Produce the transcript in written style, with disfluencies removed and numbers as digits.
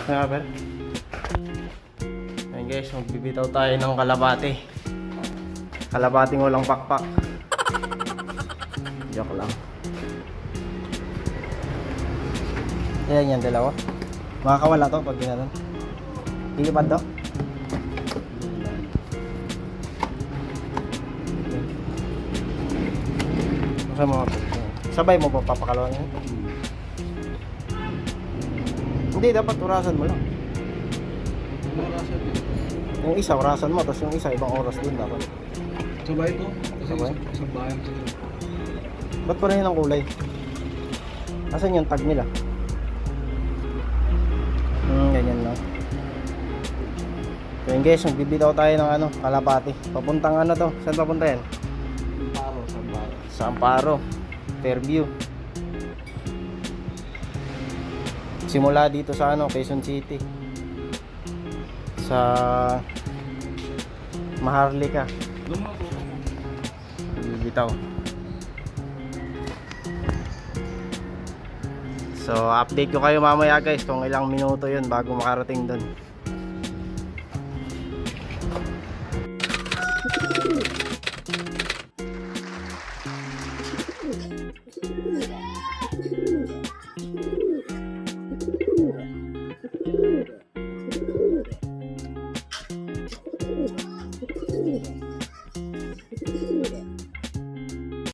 Snapper. Ayan guys, magbibitaw tayo ng kalapati. Kalapating walang pakpak. Joke lang. Ayan yan, dalawa. Makakawala to pag ginanon. Ilipad to. Sabay mo pa papakalawan yun? Hindi, dapat urasan mo lang. Yung isa, urasan mo, tapos yung isa, ibang oras din dapat. Sabay ito? Kasi sabay? isang bayan sila. Ba't pa rin ang kulay? Asan yung tag nila? Ganyan lang. So yun guys, magbibitaw tayo ng ano, kalapati. Papuntang ano to? Saan papunta yan? Amparo, Sambaro. Sa Amparo, Fairview. Simula dito sa ano, Quezon City. Sa Maharlika. Bibitaw. So, update ko kayo mamaya guys kung ilang minuto yun bago makarating dun.